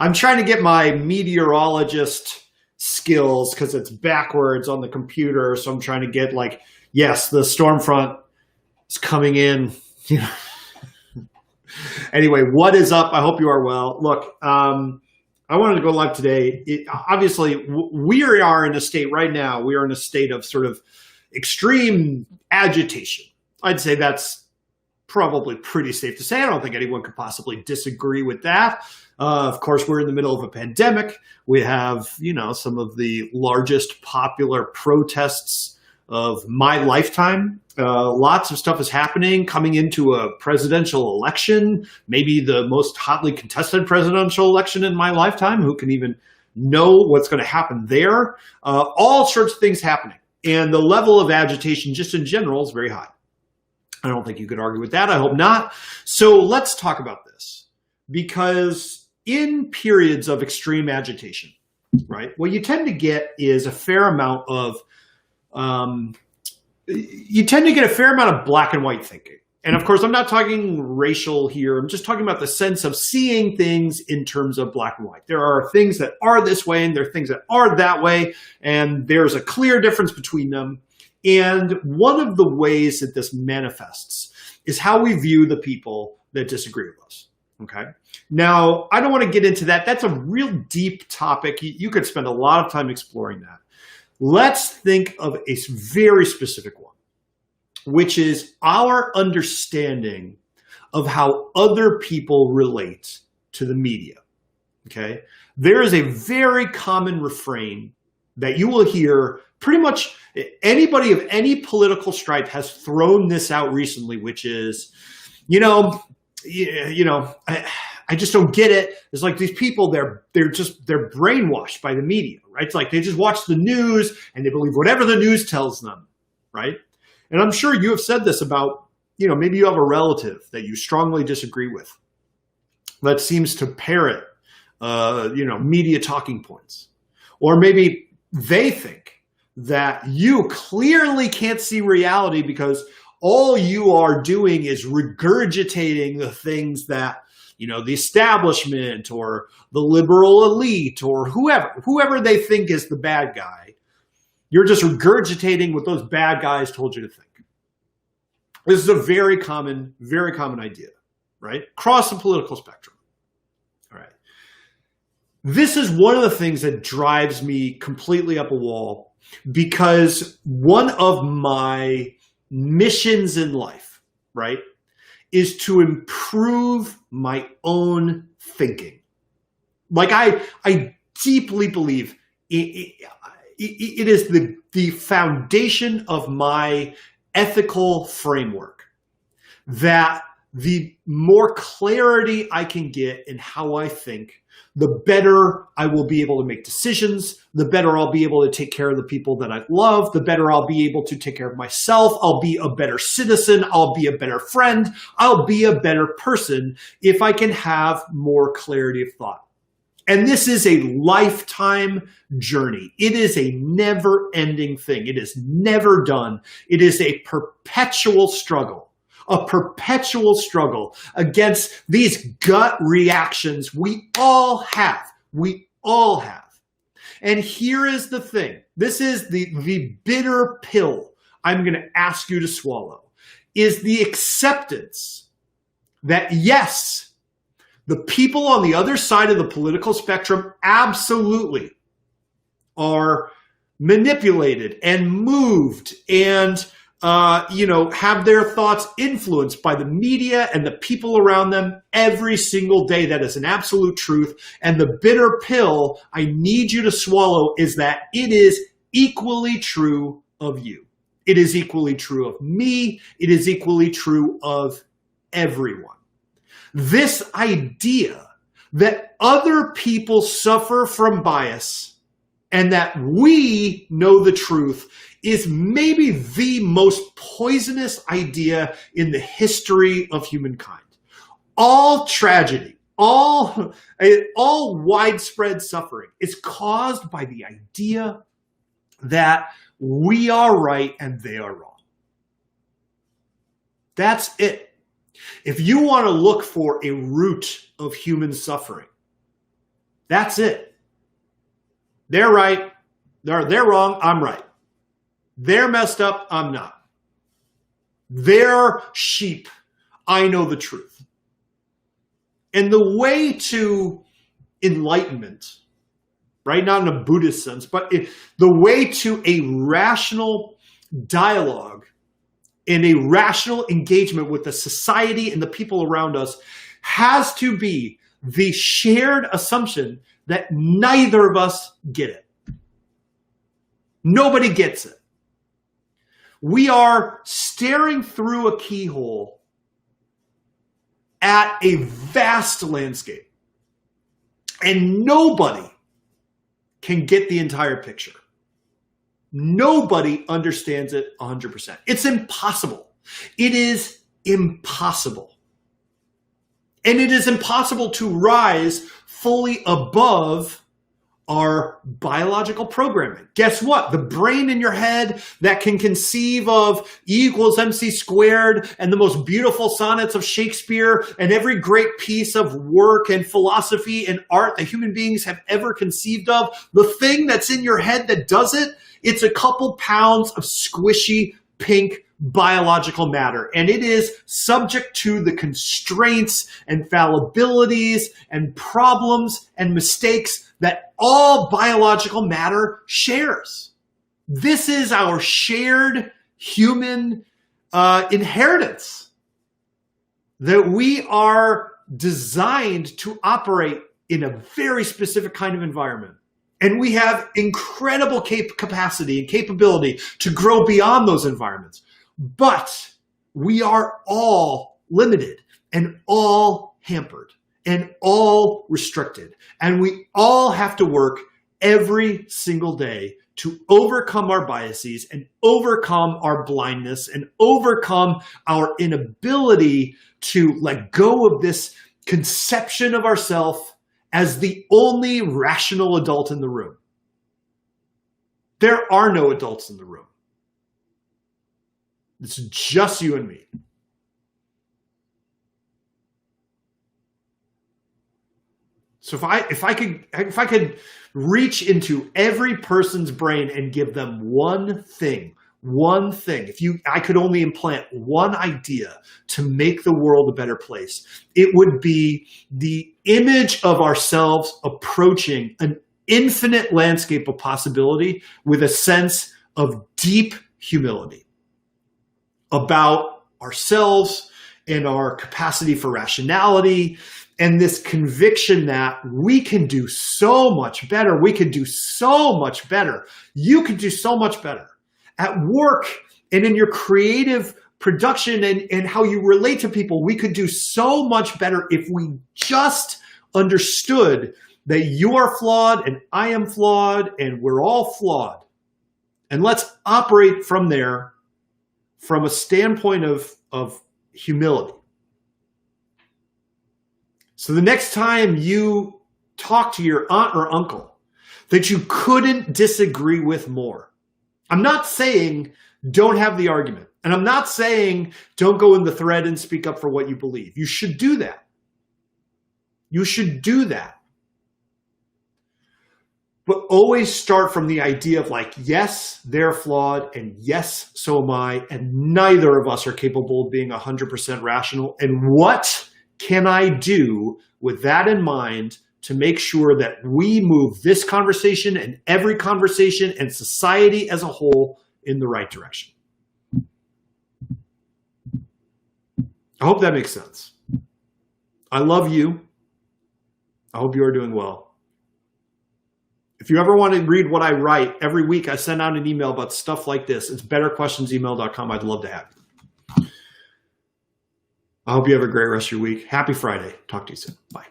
I'm trying to get my meteorologist skills because it's backwards on the computer. So I'm trying to get like, yes, the storm front is coming in. Anyway, what is up? I hope you are well. Look, I wanted to go live today. Obviously, we are in a state right now. We are in a state of sort of extreme agitation. I'd say that's probably pretty safe to say. I don't think anyone could possibly disagree with that. Of course, we're in the middle of a pandemic. We have, some of the largest popular protests of my lifetime. Lots of stuff is happening coming into a presidential election, maybe the most hotly contested presidential election in my lifetime. Who can even know what's going to happen there? All sorts of things happening. And the level of agitation just in general is very high. I don't think you could argue with that. I hope not. So let's talk about this, because in periods of extreme agitation, right, what you tend to get is a fair amount of black and white thinking. And of course, I'm not talking racial here. I'm just talking about the sense of seeing things in terms of black and white. There are things that are this way and there are things that are that way. And there's a clear difference between them. And one of the ways that this manifests is how we view the people that disagree with us. Okay. Now, I don't want to get into that. That's a real deep topic. You could spend a lot of time exploring that. Let's think of a very specific one, which is our understanding of how other people relate to the media. Okay. There is a very common refrain that you will hear. Pretty much anybody of any political stripe has thrown this out recently, which is, I just don't get it. It's like these people, they're brainwashed by the media, right? It's like they just watch the news and they believe whatever the news tells them, right? And I'm sure you have said this about, maybe you have a relative that you strongly disagree with that seems to parrot, media talking points. Or maybe they think that you clearly can't see reality because all you are doing is regurgitating the things that, the establishment or the liberal elite or whoever they think is the bad guy, you're just regurgitating what those bad guys told you to think. This is a very common idea, right? Across the political spectrum. All right. This is one of the things that drives me completely up a wall, because one of my missions in life, right, is to improve my own thinking. Like I deeply believe it is the foundation of my ethical framework that the more clarity I can get in how I think, the better I will be able to make decisions, the better I'll be able to take care of the people that I love, the better I'll be able to take care of myself. I'll be a better citizen. I'll be a better friend. I'll be a better person if I can have more clarity of thought. And this is a lifetime journey. It is a never-ending thing. It is never done. It is a perpetual struggle. A perpetual struggle against these gut reactions we all have. We all have. And here is the thing. This is the bitter pill I'm going to ask you to swallow, is the acceptance that yes, the people on the other side of the political spectrum absolutely are manipulated and moved and have their thoughts influenced by the media and the people around them every single day. That is an absolute truth. And the bitter pill I need you to swallow is that it is equally true of you. It is equally true of me. It is equally true of everyone. This idea that other people suffer from bias and that we know the truth is maybe the most poisonous idea in the history of humankind. All tragedy, all widespread suffering is caused by the idea that we are right and they are wrong. That's it. If you want to look for a root of human suffering, That's it. They're right. They're wrong. I'm right. They're messed up. I'm not. They're sheep. I know the truth. And the way to enlightenment, right? Not in a Buddhist sense, but the way to a rational dialogue and a rational engagement with the society and the people around us has to be the shared assumption that neither of us get it. Nobody gets it. We are staring through a keyhole at a vast landscape, and nobody can get the entire picture. Nobody understands it 100%. It's impossible. It is impossible. And it is impossible to rise fully above our biological programming. Guess what? The brain in your head that can conceive of E equals MC squared and the most beautiful sonnets of Shakespeare and every great piece of work and philosophy and art that human beings have ever conceived of, the thing that's in your head that does it, it's a couple pounds of squishy pink biological matter, and it is subject to the constraints and fallibilities and problems and mistakes that all biological matter shares. This is our shared human inheritance, that we are designed to operate in a very specific kind of environment. And we have incredible capacity and capability to grow beyond those environments. But we are all limited and all hampered and all restricted. And we all have to work every single day to overcome our biases and overcome our blindness and overcome our inability to let go of this conception of ourselves as the only rational adult in the room. There are no adults in the room. It's just you and me. So if I could reach into every person's brain and give them one thing, I could only implant one idea to make the world a better place, it would be the image of ourselves approaching an infinite landscape of possibility with a sense of deep humility about ourselves and our capacity for rationality, and this conviction that we can do so much better. We can do so much better. You can do so much better at work and in your creative production and how you relate to people. We could do so much better if we just understood that you are flawed and I am flawed and we're all flawed. And let's operate from there, from a standpoint of humility. So the next time you talk to your aunt or uncle that you couldn't disagree with more, I'm not saying don't have the argument. And I'm not saying don't go in the thread and speak up for what you believe. You should do that. You should do that. But always start from the idea of like, yes, they're flawed, and yes, so am I, and neither of us are capable of being 100% rational. And what can I do with that in mind to make sure that we move this conversation and every conversation and society as a whole in the right direction? I hope that makes sense. I love you. I hope you are doing well. If you ever want to read what I write, every week I send out an email about stuff like this. It's betterquestionsemail.com. I'd love to have you. I hope you have a great rest of your week. Happy Friday. Talk to you soon. Bye.